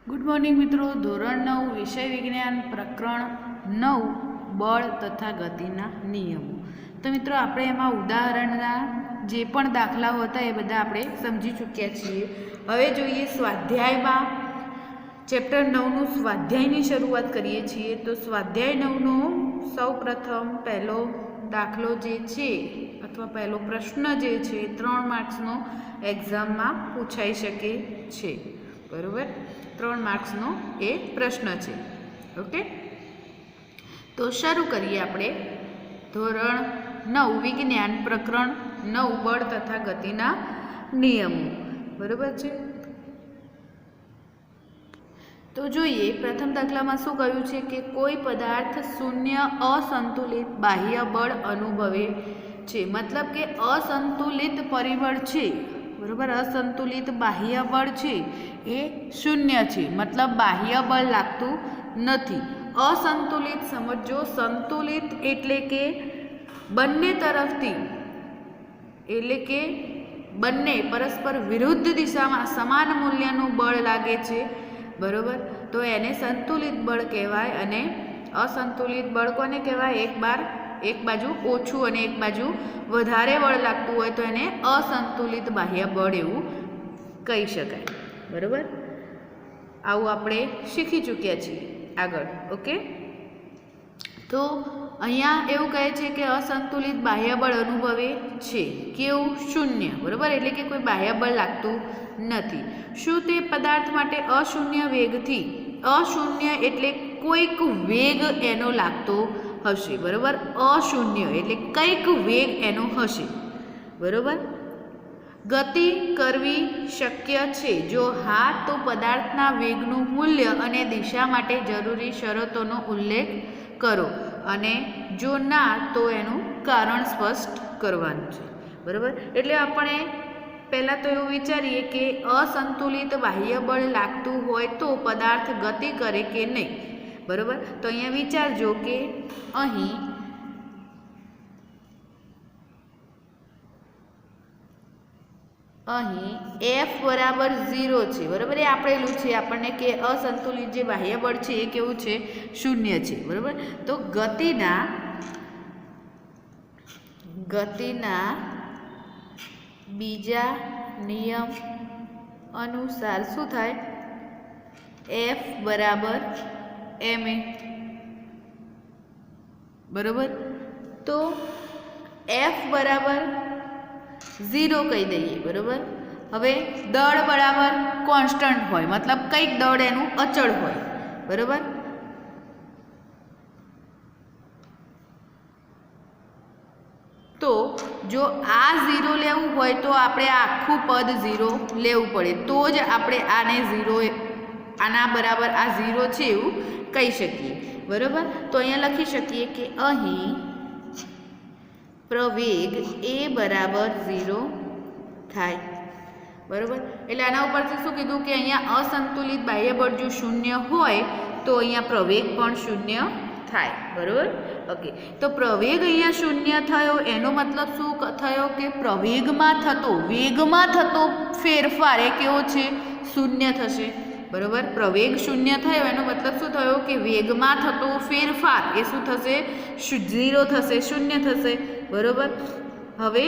Good morning મિત્રો. ધોરણ 9 વિષય વિજ્ઞાન પ્રકરણ 9 બળ તથા ગતિના નિયમો. તો મિત્રો આપણે એમાં ઉદાહરણના જે પણ દાખલાઓ હતા એ બધા આપણે સમજી ચૂક્યા છીએ. હવે જોઈએ સ્વાધ્યાયમાં ચેપ્ટર 9નું સ્વાધ્યાયની શરૂઆત કરીએ છીએ. તો સ્વાધ્યાય 9નો સૌ પ્રથમ પહેલો દાખલો જે છે અથવા પહેલો પ્રશ્ન જે છે 3 માર્ક્સનો એક્ઝામમાં પૂછાઈ શકે છે. બરાબર, 3 માર્ક્સનો એ પ્રશ્ન છે. ઓકે, તો શરૂ કરીએ આપણે. ધોરણ 9 વિજ્ઞાન પ્રકરણ 9 બળ તથા ગતિના નિયમો. બરાબર છે. તો જોઈએ પ્રથમ દાખલામાં શું કહ્યું છે કે કોઈ પદાર્થ શૂન્ય અસંતુલિત બાહ્ય બળ અનુભવે છે. મતલબ કે અસંતુલિત પરિબળ છે. બરાબર, અસંતુલિત બાહ્ય બળ છે એ શૂન્ય છે. મતલબ બાહ્ય બળ લાગતું નથી. અસંતુલિત સમજો. સંતુલિત એટલે કે બંને તરફથી, એટલે કે બંને પરસ્પર વિરુદ્ધ દિશામાં સમાન મૂલ્યનું બળ લાગે છે. બરાબર, તો એને સંતુલિત બળ કહેવાય. અને અસંતુલિત બળ કોને કહેવાય? એક બાજુ ઓછું અને એક બાજુ વધારે બળ લાગતું હોય તો એને અસંતુલિત બાહ્ય બળ એવું કહી શકાય. બરાબર, આવું આપણે શીખી ચૂક્યા છીએ આગળ. ઓકે, તો અહીંયા એવું કહે છે કે અસંતુલિત બાહ્ય બળ અનુભવે છે. કેવું? શૂન્ય. બરાબર, એટલે કે કોઈ બાહ્ય બળ લાગતું નથી. શું તે પદાર્થ માટે અશૂન્ય વેગથી, અશૂન્ય એટલે કોઈક વેગ એનો લાગતો હશે. બરાબર, અશૂન્ય એટલે કંઈક વેગ એનો હશે. બરાબર, ગતિ કરવી શક્ય છે? જો હા, તો પદાર્થના વેગનું મૂલ્ય અને દિશા માટે જરૂરી શરતોનો ઉલ્લેખ કરો. અને જો ના, તો એનું કારણ સ્પષ્ટ કરવાનું છે. બરાબર, એટલે આપણે પહેલાં તો એવું વિચારીએ કે અસંતુલિત બાહ્ય બળ લાગતું હોય તો પદાર્થ ગતિ કરે કે નહીં. બરાબર, તો અહીંયા વિચારજો કે અહીં F બરાબર 0 છે. બરાબર, એ આપેલું છે આપણને કે અસંતુલિત જે બાહ્ય બળ છે એ કેવું છે? શૂન્ય છે. બરાબર, તો ગતિના બીજા નિયમ અનુસાર શું થાય? F બરાબર ma. બરાબર, તો F બરાબર 0 કહી દઈએ. બરાબર, હવે દળ બરાબર કોન્સ્ટન્ટ હોય, મતલબ કંઈક દળ એનું અચળ હોય. બરાબર, તો જો આ 0 લેવું હોય તો આપણે આખું પદ 0 લેવું પડે, તો જ આપણે આને 0, આના બરાબર આ 0 છે એવું કહી શકીએ. બરાબર, તો અહીંયા લખી શકીએ કે અહીં પ્રવેગ એ બરાબર 0 થાય. બરાબર, એટલે આના ઉપરથી શું કીધું કે અહીંયા અસંતુલિત બાહ્ય બળ જો શૂન્ય હોય તો અહીંયા પ્રવેગ પણ શૂન્ય થાય. બરાબર, ઓકે, તો પ્રવેગ અહીંયા શૂન્ય થયો એનો મતલબ શું થયો કે પ્રવેગમાં થતો ફેરફાર એ કેવો છે? શૂન્ય થશે. બરાબર, પ્રવેગ શૂન્ય થયો એનો મતલબ શું થયો કે વેગમાં થતો ફેરફાર એ શું થશે? 0 થશે, શૂન્ય થશે. બરાબર, હવે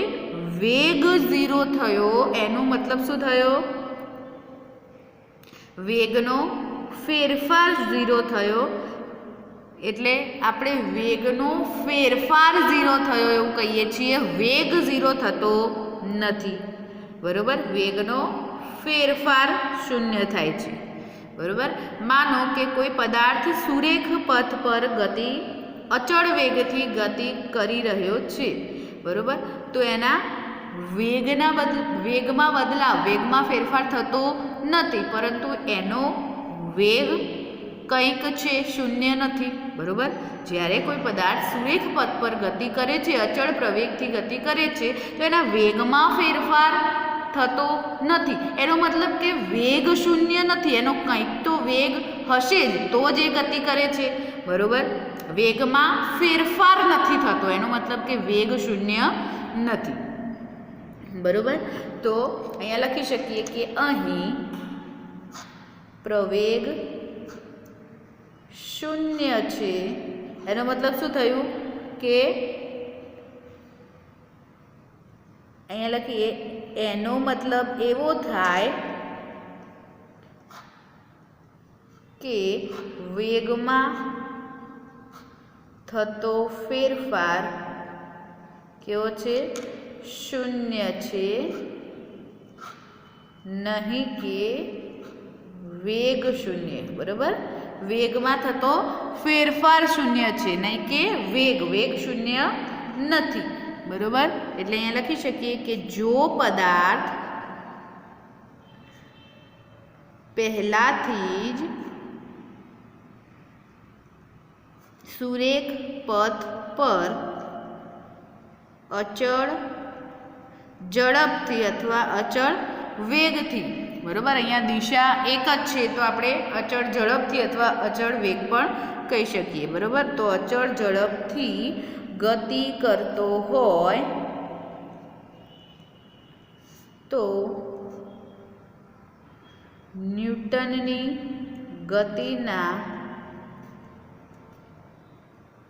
વેગ 0 થયો એનો મતલબ શું થયો? વેગનો ફેરફાર 0 થયો, એટલે આપણે વેગનો ફેરફાર 0 થયો એવું કહીએ છીએ. વેગ 0 થતો નથી. બરાબર, વેગનો ફેરફાર શૂન્ય થાય છે. બરાબર, માનો કે કોઈ પદાર્થ સુરેખ પથ પર અચળ વેગથી ગતિ કરી રહ્યો છે. બરાબર, તો એના વેગમાં ફેરફાર થતો નથી, પરંતુ એનો વેગ કંઈક છે, શૂન્ય નથી. બરાબર, જ્યારે કોઈ પદાર્થ સુરેખ પથ પર ગતિ કરે છે, અચળ પ્રવેગથી ગતિ કરે છે, તો એના વેગમાં ફેરફાર થતો નથી. એનો મતલબ કે વેગ શૂન્ય નથી, એનો કંઈક તો વેગ હશે જ તો જ એ ગતિ કરે છે. બરાબર, વેગમાં ફેરફાર નથી થતો એનો મતલબ કે વેગ શૂન્ય નથી. બરાબર, તો અહીંયા લખી શકીએ કે અહીં પ્રવેગ શૂન્ય છે. એનો મતલબ શું થયું કે અહીંયા લખીએ, એનો મતલબ એવો થાય કે વેગમાં થતો ફેરફાર કેવો છે? શૂન્ય છે, નહીં કે વેગ શૂન્ય. બરાબર, વેગમાં થતો ફેરફાર શૂન્ય છે, નહીં કે વેગ શૂન્ય નથી. બરાબર, એટલે અહીંયા લખી શકીએ કે જો પદાર્થ પહેલાથી જ સુરેખ પથ પર અચળ ઝડપથી અથવા અચળ વેગથી, બરાબર, અહીંયા દિશા એક જ છે તો આપણે અચળ ઝડપથી અથવા અચળ વેગ પણ કહી શકીએ. બરાબર, તો અચળ ઝડપથી ગતિ કરતો હોય તો ન્યૂટનની ગતિના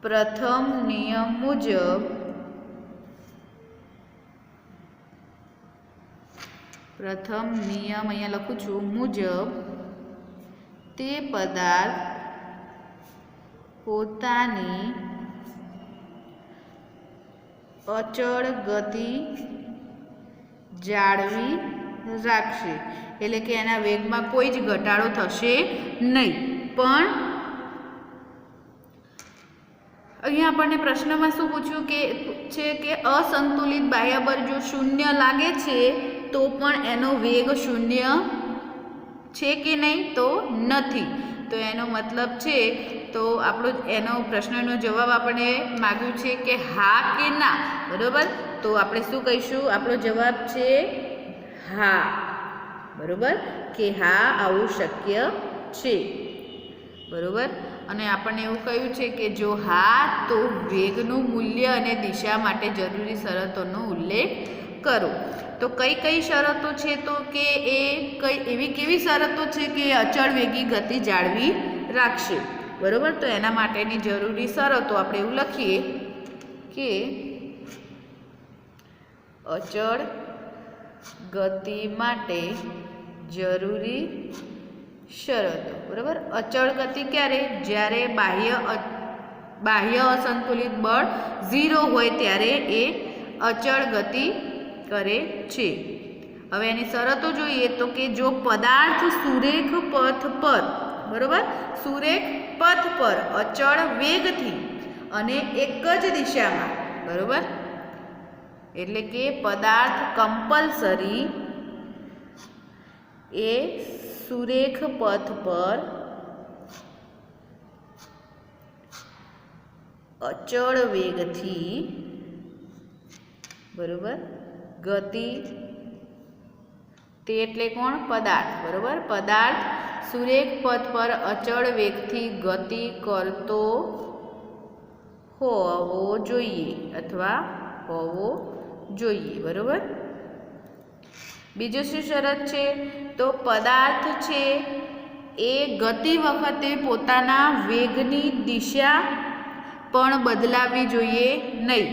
પ્રથમ નિયમ મુજબ અહીંયા લખું છું મુજબ તે પદાર્થ પોતાની અચળ ગતિ જાળવી રાખશે. એટલે કે એના વેગમાં કોઈ જ ઘટાડો થશે નહીં. પણ અહીંયા આપણને પ્રશ્નમાં શું પૂછ્યું છે કે અસંતુલિત બાહ્યબળ જો શૂન્ય લાગે છે તો પણ એનો વેગ શૂન્ય છે કે નહીં? તો નથી. તો એનો મતલબ છે, તો આપણો એનો પ્રશ્નનો જવાબ આપણે માગ્યું છે કે હા કે ના. બરાબર, તો આપણે શું કહીશું? આપણો જવાબ છે હા. બરાબર, કે હા, આવું શક્ય છે. બરાબર, અને આપણને એવું કહ્યું છે કે જો હા તો વેગનું મૂલ્ય અને દિશા માટે જરૂરી શરતોનો ઉલ્લેખ કરો. તો કઈ કઈ શરતો છે? તો કે એવી કેવી શરતો છે કે અચળ વેગી ગતિ જાળવી રાખશે. બરાબર, તો એના માટેની જરૂરી શરતો આપણે એવું લખીએ કે અચળ ગતિ માટે જરૂરી શરતો. બરાબર, અચળ ગતિ ક્યારે? જ્યારે બાહ્ય અસંતુલિત બળ 0 હોય ત્યારે એ અચળ ગતિ કરે છે. હવે એની શરતો જોઈએ તો કે જો પદાર્થ સુરેખ પથ પર, બરાબર, સુરેખ પથ પર અચળ વેગથી અને એક જ દિશામાં, બરાબર, એટલે કે પદાર્થ કમ્પલસરી એ સુરેખ પથ પર અચળ વેગથી, બરાબર, ગતિ, તે એટલે કોણ? પદાર્થ. બરાબર, પદાર્થ સુરેખ પથ પર અચળ વેગથી ગતિ કરતો હોવો જોઈએ અથવા હોવો જોઈએ. બરાબર, બીજું શું શરત છે? તો પદાર્થ છે એ ગતિ વખતે પોતાના વેગની દિશા પણ બદલાવી જોઈએ નહીં.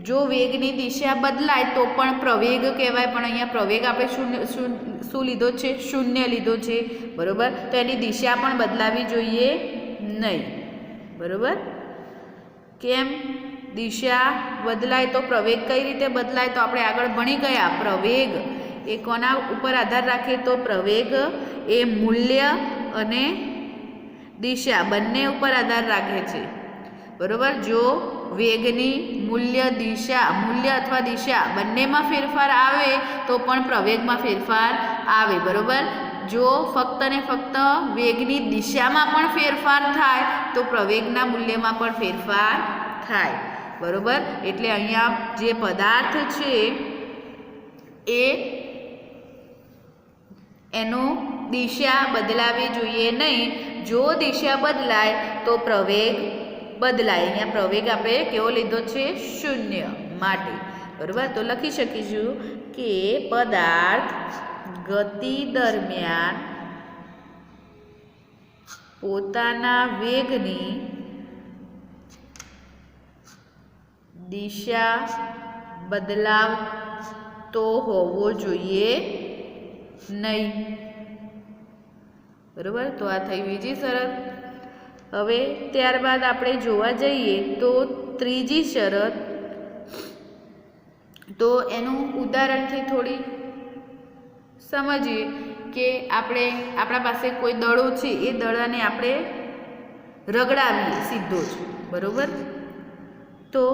જો વેગની દિશા બદલાય તો પણ પ્રવેગ કહેવાય, પણ અહીંયા પ્રવેગ આપણે શું લીધો છે? શૂન્ય લીધો છે. બરાબર, તો એની દિશા પણ બદલાવી જોઈએ નહીં. બરાબર, કેમ? દિશા બદલાય તો પ્રવેગ કઈ રીતે બદલાય? તો આપણે આગળ ભણી ગયા. પ્રવેગ એ કોના ઉપર આધાર રાખે? તો પ્રવેગ એ મૂલ્ય અને દિશા બંને ઉપર આધાર રાખે છે. બરાબર, જો વેગની મૂલ્ય અથવા દિશા બંનેમાં ફેરફાર આવે તો પણ પ્રવેગમાં ફેરફાર આવે. બરાબર, જો ફક્ત ને ફક્ત વેગની દિશામાં પણ ફેરફાર થાય તો પ્રવેગના મૂલ્યમાં પણ ફેરફાર થાય. બરાબર, એટલે અહીંયા જે પદાર્થ છે એનો દિશા બદલાવી જોઈએ નહીં. જો દિશા બદલાય તો પ્રવેગ બદલાય. અહીંયા પ્રવેગ આપણે કેવો લીધો છે? શૂન્ય માટે. બરાબર, તો લખી શકીશું કે પદાર્થ ગતિ દરમિયાન પોતાના વેગની દિશા બદલાવતો હોવો જોઈએ નહીં. બરાબર, તો આ થઈ બીજી શરત. હવે ત્યારબાદ આપણે જોવા જઈએ તો ત્રીજી શરત. તો એનું ઉદાહરણથી થોડી સમજીએ કે આપણા પાસે કોઈ દડો છે, એ દડાને આપણે રગડાવીએ સીધો જ. બરાબર, તો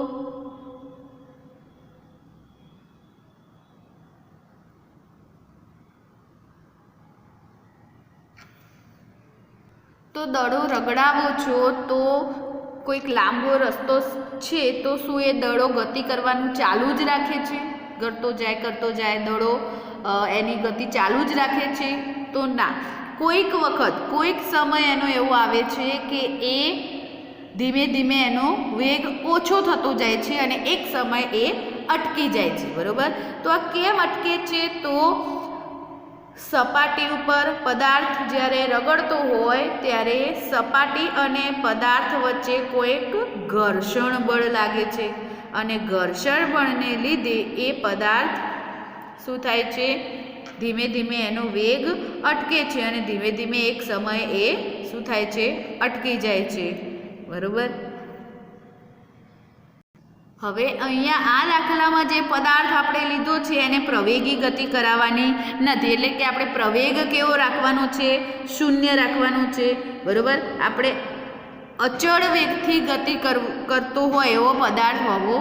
દડો રગડાવો છો તો કોઈક લાંબો રસ્તો છે, તો શું એ દડો ગતિ કરવાનું ચાલુ જ રાખે છે? કરતો જાય દડો એની ગતિ ચાલુ જ રાખે છે? તો ના, કોઈક વખત કોઈક સમય એનો એવો આવે છે કે એ ધીમે ધીમે એનો વેગ ઓછો થતો જાય છે અને એક સમય એ અટકી જાય છે. બરાબર, તો આ કેમ અટકે છે? તો સપાટી ઉપર પદાર્થ જ્યારે રગડતો હોય ત્યારે સપાટી અને પદાર્થ વચ્ચે કોઈક ઘર્ષણ બળ લાગે છે અને ઘર્ષણ બળને લીધે એ પદાર્થ શું થાય છે? ધીમે ધીમે એનો વેગ અટકે છે અને ધીમે ધીમે એક સમયે એ શું થાય છે? અટકી જાય છે. બરાબર, હવે અહીંયા આ દાખલામાં જે પદાર્થ આપણે લીધો છે એને પ્રવેગી ગતિ કરાવવાની નથી, એટલે કે આપણે પ્રવેગ કેવો રાખવાનો છે? શૂન્ય રાખવાનો છે. બરાબર, આપણે અચળ વેગથી ગતિ કરતો હોય એવો પદાર્થ હોવો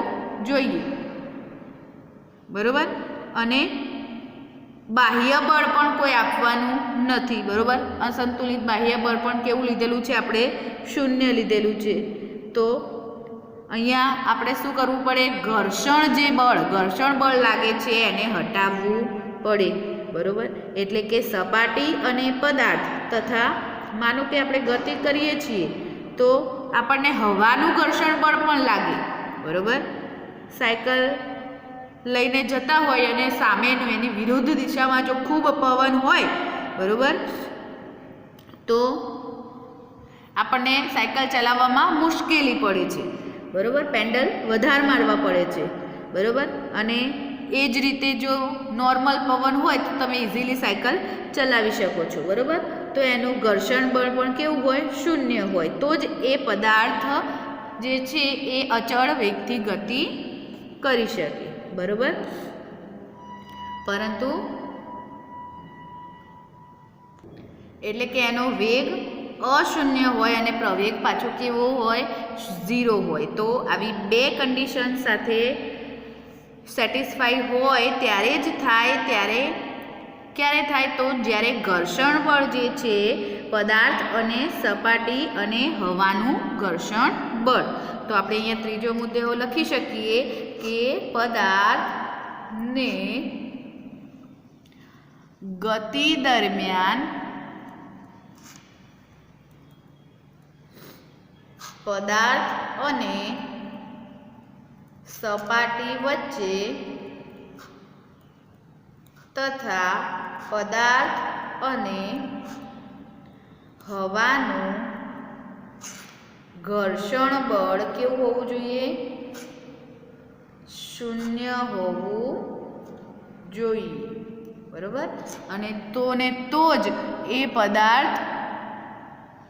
જોઈએ. બરાબર, અને બાહ્ય બળ પણ કોઈ આપવાનું નથી. બરાબર, અસંતુલિત બાહ્ય બળ પણ કેવું લીધેલું છે? આપણે શૂન્ય લીધેલું છે. તો અહીંયા આપણે શું કરવું પડે? ઘર્ષણ બળ લાગે છે એને હટાવવું પડે. બરાબર, એટલે કે સપાટી અને પદાર્થ તથા માનો કે આપણે ગતિ કરીએ છીએ તો આપણને હવાનું ઘર્ષણ બળ પણ લાગે. બરાબર, સાયકલ લઈને જતા હોય અને સામેનું એની વિરુદ્ધ દિશામાં જો ખૂબ પવન હોય, બરાબર, તો આપણને સાયકલ ચલાવવામાં મુશ્કેલી પડે છે. બરાબર, પેન્ડલ વધારે મારવા પડે છે. બરાબર, અને એ જ રીતે જો નોર્મલ પવન હોય તો તમે ઇઝીલી સાયકલ ચલાવી શકો છો. બરાબર, તો એનું ઘર્ષણ બળ પણ કેવું હોય? શૂન્ય હોય. તો જ એ પદાર્થ જે છે એ અચળ વેગથી ગતિ કરી શકે. બરાબર, પરંતુ એટલે કે એનો વેગ અશૂન્ય હોય અને પ્રવેગ પાછો કેવો હોય? 0 હોય. તો આવી બે કન્ડિશન સાથે સેટિસ્ફાઈ હોય ત્યારે જ થાય. ક્યારે થાય? તો જ્યારે ઘર્ષણ બળ જે છે પદાર્થ અને સપાટી અને હવાનું ઘર્ષણ બળ. તો આપણે અહીંયા ત્રીજો મુદ્દો લખી શકીએ કે પદાર્થને ગતિ દરમિયાન પદાર્થ અને સપાટી વચ્ચે તથા પદાર્થ અને હવાનું ઘર્ષણ બળ કેવું હોવું જોઈએ? શૂન્ય હોવું જોઈએ. બરાબર, અને તો જ એ પદાર્થ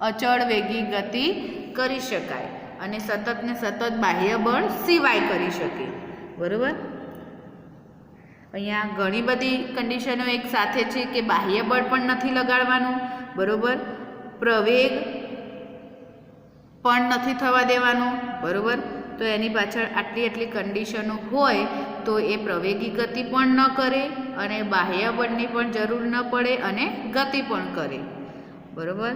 અચળ વેગી ગતિ કરી શકાય અને સતત ને સતત બાહ્ય બળ સિવાય કરી શકે. બરાબર, અહીંયા ઘણી બધી કન્ડિશનો એક સાથે છે કે બાહ્ય બળ પણ નથી લગાડવાનું. બરાબર, પ્રવેગ પણ નથી થવા દેવાનું. બરાબર, તો એની પાછળ આટલી કન્ડિશનો હોય તો એ પ્રવેગી ગતિ પણ ન કરે અને બાહ્ય બળની પણ જરૂર ન પડે અને ગતિ પણ કરે. બરાબર,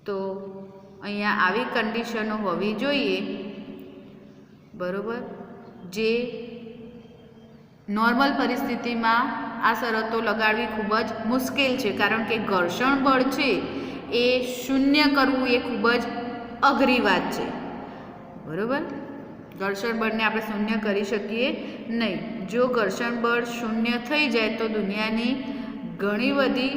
તો અહીંયા આવી કન્ડિશનો હોવી જોઈએ. બરાબર, જે નોર્મલ પરિસ્થિતિમાં આ શરતો લગાડવી ખૂબ જ મુશ્કેલ છે, કારણ કે ઘર્ષણ બળ છે એ શૂન્ય કરવું એ ખૂબ જ અઘરી વાત છે. બરાબર, ઘર્ષણ બળને આપણે શૂન્ય કરી શકીએ નહીં. જો ઘર્ષણ બળ શૂન્ય થઈ જાય તો દુનિયાની ઘણી બધી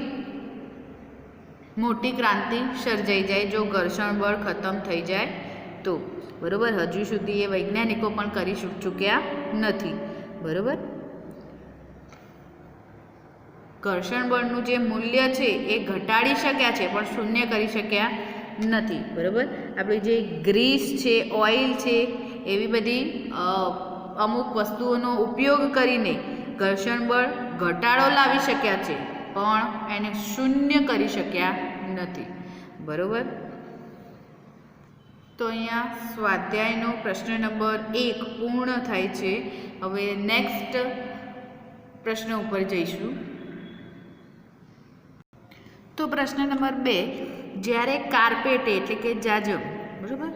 મોટી ક્રાંતિ સર્જાઈ જાય જો ઘર્ષણ બળ ખતમ થઈ જાય તો, બરાબર. હજુ સુધી એ વૈજ્ઞાનિકો પણ કરી ચૂક્યા નથી, બરાબર. ઘર્ષણ બળનું જે મૂલ્ય છે એ ઘટાડી શક્યા છે પણ શૂન્ય કરી શક્યા નથી, બરાબર. આપણી જે ગ્રીસ છે, ઓઇલ છે, એવી બધી અમુક વસ્તુઓનો ઉપયોગ કરીને ઘર્ષણ બળ ઘટાડો લાવી શક્યા છે પણ એને શૂન્ય કરી શક્યા નથી, બરાબર. તો અહીંયા સ્વાધ્યાયનો પ્રશ્ન નંબર 1 પૂર્ણ થાય છે. હવે નેક્સ્ટ પ્રશ્ન ઉપર જઈશું. તો પ્રશ્ન નંબર 2, જ્યારે કાર્પેટ એટલે કે જાજમ, બરાબર,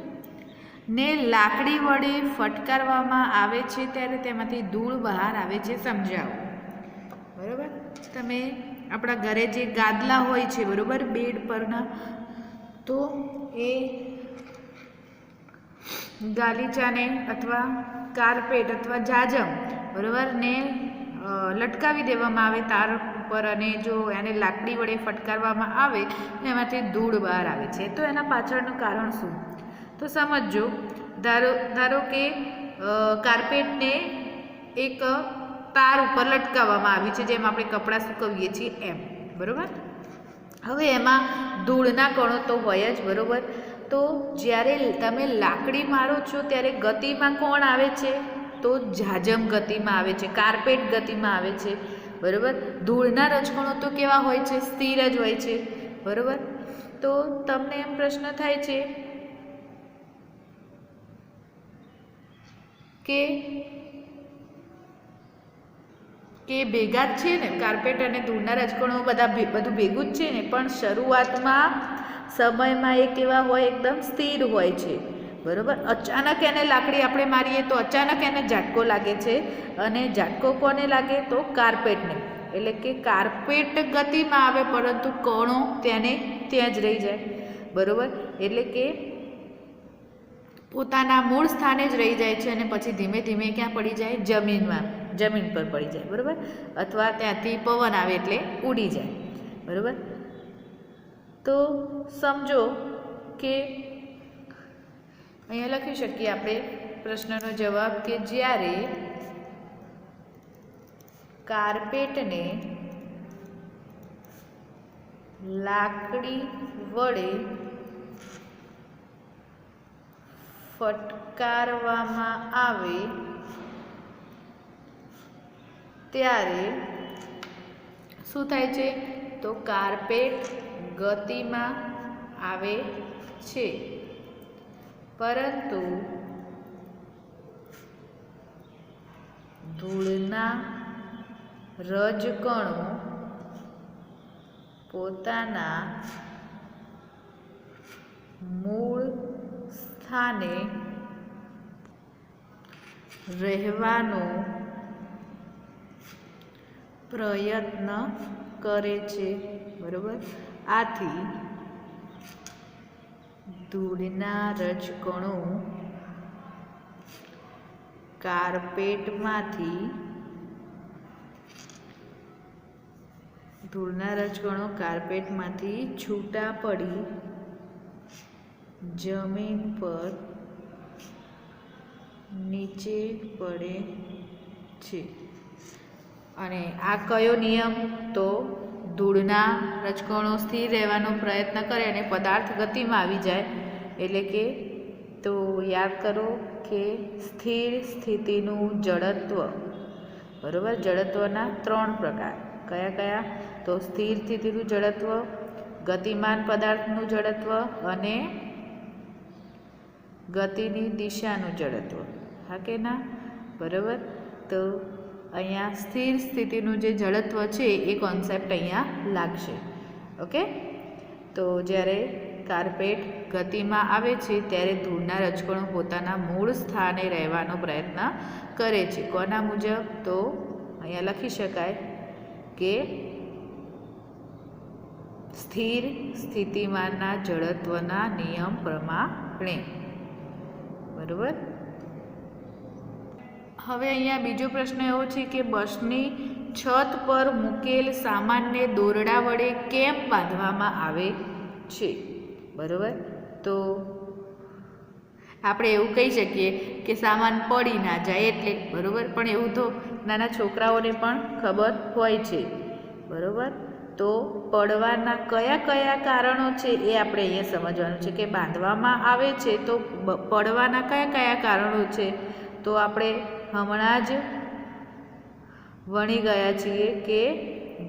ને લાકડી વડે ફટકારવામાં આવે છે ત્યારે તેમાંથી ધૂળ બહાર આવે છે, સમજાવો, બરાબર. તમે આપણા ઘરે જે ગાદલા હોય છે, બરાબર, બેડ પરના, તો એ ગાલીચાને અથવા કાર્પેટ અથવા જાજમ, બરાબર, ને લટકાવી દેવામાં આવે તાર ઉપર અને જો એને લાકડી વડે ફટકારવામાં આવે એમાંથી ધૂળ બહાર આવે છે. તો એના પાછળનું કારણ શું? તો સમજો, ધારો કે કાર્પેટને એક તાર ઉપર લટકાવવામાં આવી છે, જેમ આપણે કપડાં સૂકવીએ છીએ એમ, બરાબર. હવે એમાં ધૂળના કણો તો હોય જ, બરાબર. તો જ્યારે તમે લાકડી મારો છો ત્યારે ગતિમાં કોણ આવે છે? તો જાજમ ગતિમાં આવે છે, કાર્પેટ ગતિમાં આવે છે, બરાબર. ધૂળના રજકણો તો કેવા હોય છે? સ્થિર જ હોય છે, બરાબર. તો તમને એમ પ્રશ્ન થાય છે કે ભેગા જ છે ને, કાર્પેટ અને ધૂળના રજકણો બધું ભેગું જ છે ને, પણ શરૂઆતમાં સમયમાં એ કેવા હોય? એકદમ સ્થિર હોય છે, બરાબર. અચાનક એને લાકડી આપણે મારીએ તો અચાનક એને ઝાટકો લાગે છે, અને ઝાટકો કોને લાગે? તો કાર્પેટને. એટલે કે કાર્પેટ ગતિમાં આવે પરંતુ કણો ત્યાં જ રહી જાય, બરાબર. એટલે કે પોતાના મૂળ સ્થાને જ રહી જાય છે અને પછી ધીમે ધીમે ક્યાં પડી જાય? જમીન પર પડી જાય, બરાબર. અથવા ત્યાંથી પવન આવે એટલે ઉડી જાય, બરાબર. તો સમજો કે અહીંયા લખી શકીએ આપણે પ્રશ્નનો જવાબ કે જ્યારે કાર્પેટને લાકડી વડે ફટકારવામાં આવે ત્યારે શું થાય છે? તો કાર્પેટ ગતિમાં આવે છે પરંતુ ધૂળના રજકણો પોતાના મૂળ સ્થાને રહેવાનો પ્રયત્ન કરે છે, બરાબર. આથી ધૂળના રજકણો કાર્પેટમાંથી છૂટા પડી જમીન પર નીચે પડે છે. અને આ કયો નિયમ? તો ધૂળના રજકણો સ્થિર રહેવાનો પ્રયત્ન કરે અને પદાર્થ ગતિમાં આવી જાય. એટલે કે તો યાદ કરો કે સ્થિર સ્થિતિનું જડત્વ, બરાબર. જડત્વના 3 પ્રકાર કયા? તો સ્થિર સ્થિતિનું જડત્વ, ગતિમાન પદાર્થનું જડત્વ અને ગતિની દિશાનું જડત્વ. હા કે ના? બરાબર. તો અહીંયા સ્થિર સ્થિતિનું જે જડત્વ છે એ કોન્સેપ્ટ અહીંયા લાગશે. ઓકે. તો જ્યારે કાર્પેટ ગતિમાં આવે છે ત્યારે ધૂળના રજકણો પોતાના મૂળ સ્થાને રહેવાનો પ્રયત્ન કરે છે. કોના મુજબ? તો અહીંયા લખી શકાય કે સ્થિર સ્થિતિમાંના જડત્વના નિયમ પ્રમાણે, બરાબર. હવે અહીંયા બીજો પ્રશ્ન એવો છે કે બસની છત પર મૂકેલ સામાનને દોરડા વડે કેમ બાંધવામાં આવે છે? બરાબર, તો આપણે એવું કહી શકીએ કે સામાન પડી ના જાય એટલે, બરાબર, પણ એવું તો નાના છોકરાઓને પણ ખબર હોય છે. બરાબર, તો પડવાના કયા કયા કારણો છે એ આપણે અહીંયા સમજવાનું છે કે બાંધવામાં આવે છે તો પડવાના કયા કયા કારણો છે, તો આપણે હમણાં જ ભણી ગયા છીએ કે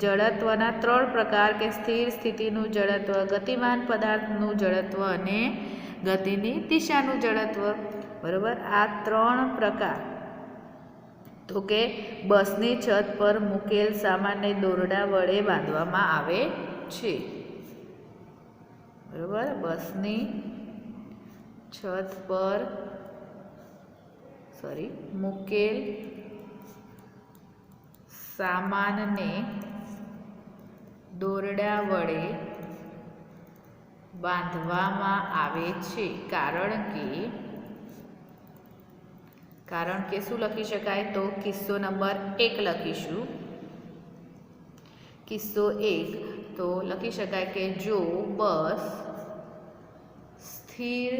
જડત્વના 3 પ્રકાર કે સ્થિર સ્થિતિનું જડત્વ, ગતિમાન પદાર્થનું જડત્વ અને ગતિની દિશાનું જડત્વ. બરાબર, આ 3 પ્રકાર. તો કે બસની છત પર મૂકેલ સામાનને દોરડા વડે બાંધવામાં આવે છે. બરાબર, બસની છત પર મૂકેલ સામાનને દોરડા વડે બાંધવામાં આવે છે. કારણ કે શું લખી શકાય? તો કિસ્સો નંબર 1 લખીશું. કિસ્સો 1 તો લખી શકાય કે જો બસ સ્થિર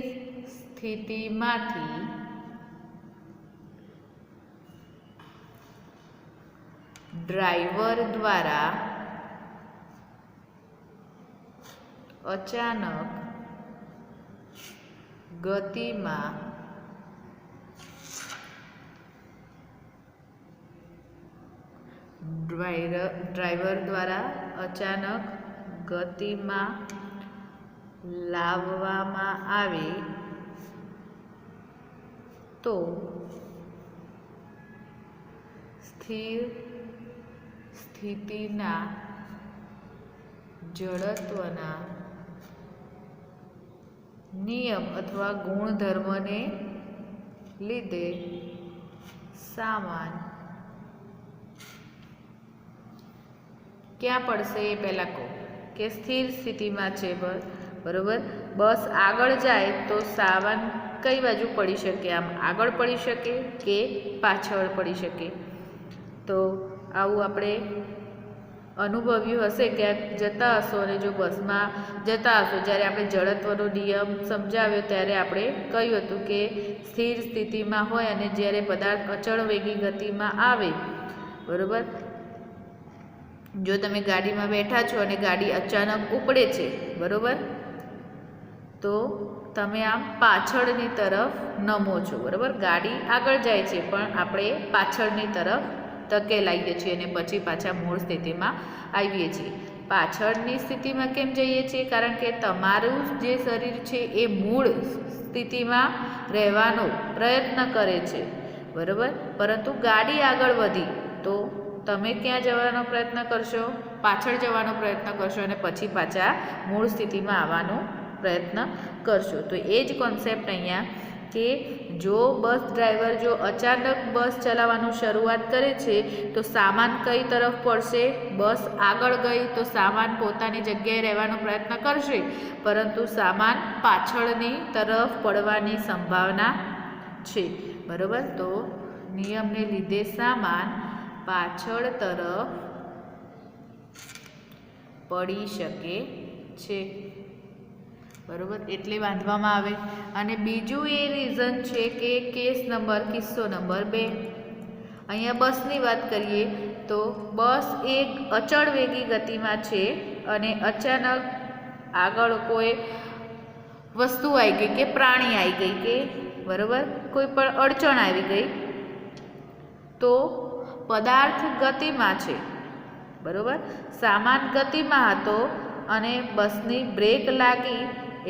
સ્થિતિમાંથી ડ્રાઈવર દ્વારા અચાનક ગતિમાં લાવવામાં આવે તો સ્થિર સ્થિતિના જડત્વના નિયમ અથવા ગુણધર્મને લીધે સામાન ક્યાં પડશે એ પહેલાં કહો કે સ્થિર સ્થિતિમાં છે. બરાબર, બસ આગળ જાય તો સામાન કઈ બાજુ પડી શકે? આમ આગળ પડી શકે કે પાછળ પડી શકે? તો આવું આપણે અનુભવ્યું હશે, ક્યાંક જતા હશો અને જો બસમાં જતા હશો, જ્યારે આપણે જડત્વનો નિયમ સમજાવ્યો ત્યારે આપણે કહ્યું હતું કે સ્થિર સ્થિતિમાં હોય અને જ્યારે પદાર્થ અચળ વેગી ગતિમાં આવે, બરાબર, જો તમે ગાડીમાં બેઠા છો અને ગાડી અચાનક ઉપડે છે, બરાબર, તો તમે આમ પાછળની તરફ નમો છો. બરાબર, ગાડી આગળ જાય છે પણ આપણે પાછળની તરફ ધકેલાઈએ છીએ અને પછી પાછા મૂળ સ્થિતિમાં આવીએ છીએ. પાછળની સ્થિતિમાં કેમ જઈએ છીએ? કારણ કે તમારું જે શરીર છે એ મૂળ સ્થિતિમાં રહેવાનો પ્રયત્ન કરે છે. બરાબર, પરંતુ ગાડી આગળ વધી તો તમે ક્યાં જવાનો પ્રયત્ન કરશો? પાછળ જવાનો પ્રયત્ન કરશો અને પછી પાછા મૂળ સ્થિતિમાં આવવાનો પ્રયત્ન કરશો. તો એ જ કોન્સેપ્ટ અહીંયા કે જો બસ ડ્રાઈવર જો અચાનક બસ ચલાવવાનું શરૂઆત કરે છે તો સામાન કઈ તરફ પડશે? બસ આગળ ગઈ તો સામાન પોતાની જગ્યાએ રહેવાનો પ્રયત્ન કરશે, પરંતુ સામાન પાછળની તરફ પડવાની સંભાવના છે. બરાબર, તો નિયમને લીધે સામાન પાછળ તરફ પડી શકે છે. બરાબર, એટલે બાંધવામાં આવે. અને બીજું એ રીઝન છે કે કિસ્સો નંબર 2. અહીંયા બસની વાત કરીએ તો બસ એક અચળ વેગી ગતિમાં છે અને અચાનક આગળ કોઈ વસ્તુ આવી ગઈ કે પ્રાણી આવી ગઈ કે, બરાબર, કોઈ પણ અડચણ આવી ગઈ તો પદાર્થ ગતિમાં છે. બરાબર, સામાન ગતિમાં હતો અને બસની બ્રેક લાગી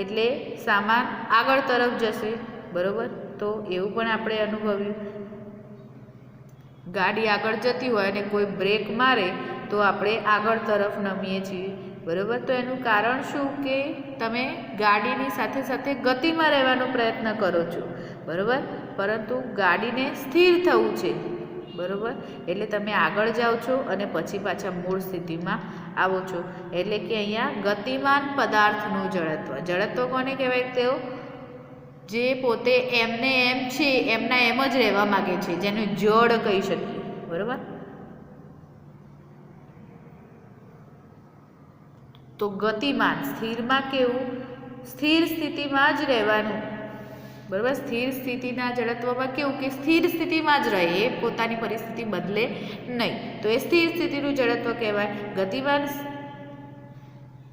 એટલે સામાન આગળ તરફ જશે. બરાબર, તો એવું પણ આપણે અનુભવ્યું. ગાડી આગળ જતી હોય અને કોઈ બ્રેક મારે તો આપણે આગળ તરફ નમીએ છીએ. બરાબર, તો એનું કારણ શું કે તમે ગાડીની સાથે સાથે ગતિમાં રહેવાનો પ્રયત્ન કરો છો. બરાબર, પરંતુ ગાડીને સ્થિર થવું છે. બરાબર, એટલે તમે આગળ જાઓ છો અને પછી પાછા મૂળ સ્થિતિમાં આવો છો. એટલે કે અહીંયા ગતિમાન પદાર્થનું જડત્વ કોને કહેવાય? તેઓ જે પોતે એમને એમ છે એમના એમ જ રહેવા માગે છે, જેને જડ કહી શકીએ. બરાબર, તો ગતિમાન સ્થિરમાં કેવું, સ્થિર સ્થિતિમાં જ રહેવાનું, બરાબર. સ્થિર સ્થિતિના જડત્વમાં કેવું કે સ્થિર સ્થિતિમાં જ રહે, એ પોતાની પરિસ્થિતિ બદલે નહીં, તો એ સ્થિર સ્થિતિનું જડત્વ કહેવાય.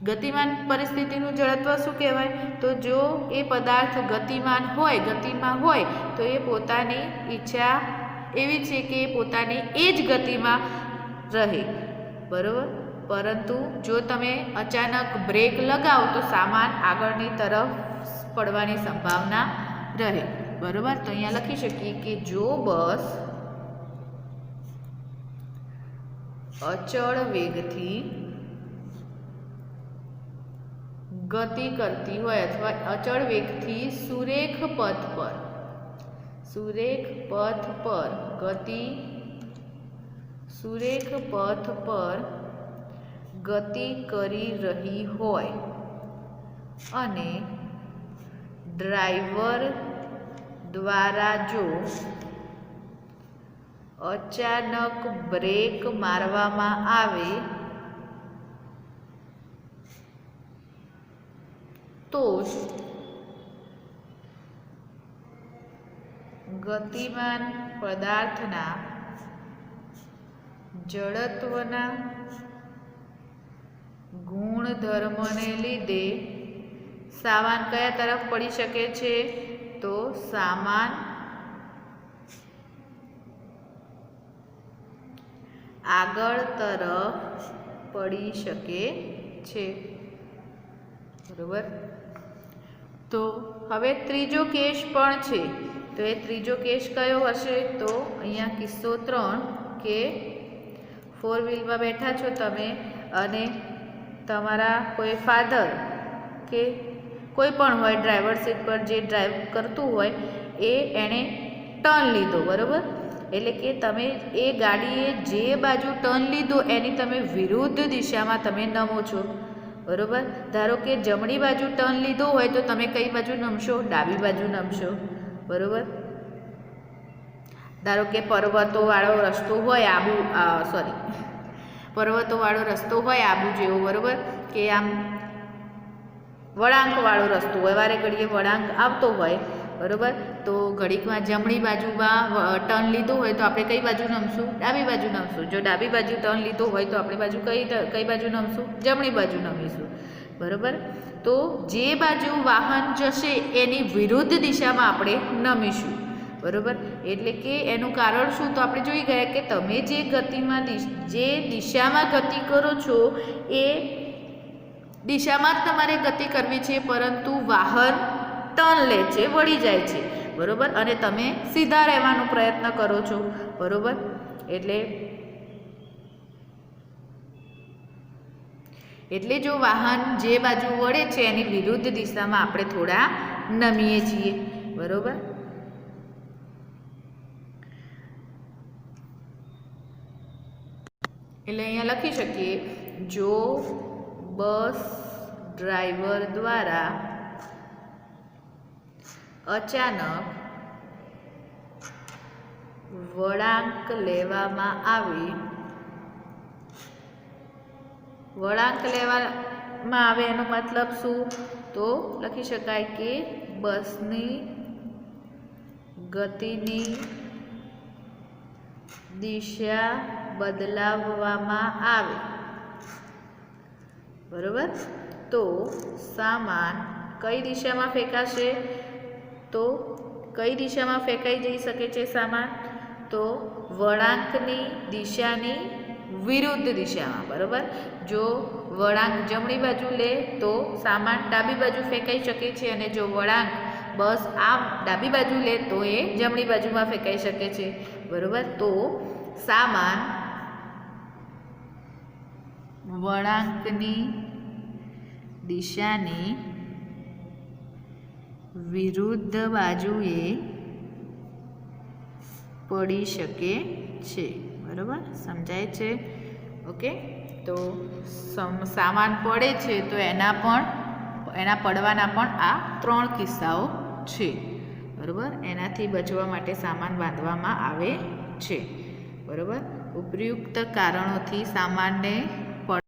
ગતિમાન પરિસ્થિતિનું જડત્વ શું કહેવાય, તો જો એ પદાર્થ ગતિમાન હોય, ગતિમાં હોય, તો એ પોતાની ઈચ્છા એવી છે કે એ પોતાની એ જ ગતિમાં રહે, બરાબર. પરંતુ જો તમે અચાનક બ્રેક લગાવો તો સામાન આગળની તરફ પડવાની સંભાવના રહે, બરાબર. તો અહીંયા લખી શકીએ કે જો બસ અચળ વેગથી ગતિ કરતી હોય અથવા અચળ વેગથી સુરેખ પથ પર ગતિ કરી રહી હોય અને ડ્રાઈવર દ્વારા જો અચાનક બ્રેક મારવામાં આવે તો જ ગતિમાન પદાર્થના જડત્વના ગુણધર્મને લીધે સામાન કયા તરફ પડી શકે છે, તો સામાન આગળ તરફ પડી શકે છે, બરોબર. તો હવે ત્રીજો કેસ પણ છે, તો એ ત્રીજો કેસ કયો હશે, તો અહીંયા કિસ્સો 3 કે 4 વ્હીલમાં બેઠા છો તમે અને તમારા કોઈ ફાધર કે કોઈ પણ હોય ડ્રાઈવર સીટ પર જે ડ્રાઈવ કરતું હોય એણે ટર્ન લીધો, બરાબર. એટલે કે તમે એ ગાડીએ જે બાજુ ટર્ન લીધો એની તમે વિરુદ્ધ દિશામાં તમે નમો છો, બરાબર. ધારો કે જમણી બાજુ ટર્ન લીધો હોય તો તમે કઈ બાજુ નમશો, ડાબી બાજુ નમશો, બરાબર. ધારો કે પર્વતોવાળો રસ્તો હોય પર્વતોવાળો રસ્તો હોય આબુ જેવો, બરાબર, કે આમ વળાંકવાળો રસ્તો હોય, વારે ઘડીએ વળાંક આવતો હોય, બરાબર. તો ઘડીકમાં જમણી બાજુમાં ટર્ન લીધો હોય તો આપણે કઈ બાજુ નમશું, ડાબી બાજુ નમશું. જો ડાબી બાજુ ટર્ન લીધો હોય તો આપણી બાજુ કઈ બાજુ નમશું, જમણી બાજુ નમીશું, બરાબર. તો જે બાજુ વાહન જશે એની વિરુદ્ધ દિશામાં આપણે નમીશું, બરાબર. એટલે કે એનું કારણ શું, તો આપણે જોઈ ગયા કે તમે જે દિશામાં ગતિ કરો છો એ દિશામાં જ તમારે ગતિ કરવી છે, પરંતુ વાહન ટર્ન લે છે, વળી જાય છે, બરાબર. અને તમે સીધા રહેવાનો પ્રયત્ન કરો છો, બરાબર. એટલે જો વાહન જે બાજુ વળે છે એની વિરુદ્ધ દિશામાં આપણે થોડા નમીએ છીએ, બરાબર. એટલે અહીંયા લખી શકીએ જો બસ ડ્રાઈવર દ્વારા અચાનક વળાંક લેવામાં આવે એનો મતલબ શું, તો લખી શકાય કે બસની ગતિની દિશા બદલાવવામાં આવે, બરાબર. તો સામાન કઈ દિશામાં ફેંકાશે, તો કઈ દિશામાં ફેંકાઈ જઈ શકે છે સામાન, તો વળાંકની દિશાની વિરુદ્ધ દિશામાં, બરાબર. જો વળાંક જમણી બાજુ લે તો સામાન ડાબી બાજુ ફેંકાઈ શકે છે, અને જો વળાંક બસ આમ ડાબી બાજુ લે તો એ જમણી બાજુમાં ફેંકાઈ શકે છે, બરાબર. તો સામાન વળાંકની દિશાની વિરુદ્ધ બાજુએ પડી શકે છે, બરાબર. સમજાય છે? ઓકે. તો સામાન પડે છે તો એના પડવાના પણ આ 3 કિસ્સાઓ છે, બરાબર. એનાથી બચવા માટે સામાન બાંધવામાં આવે છે, બરાબર. ઉપયુક્ત કારણોથી સામાનને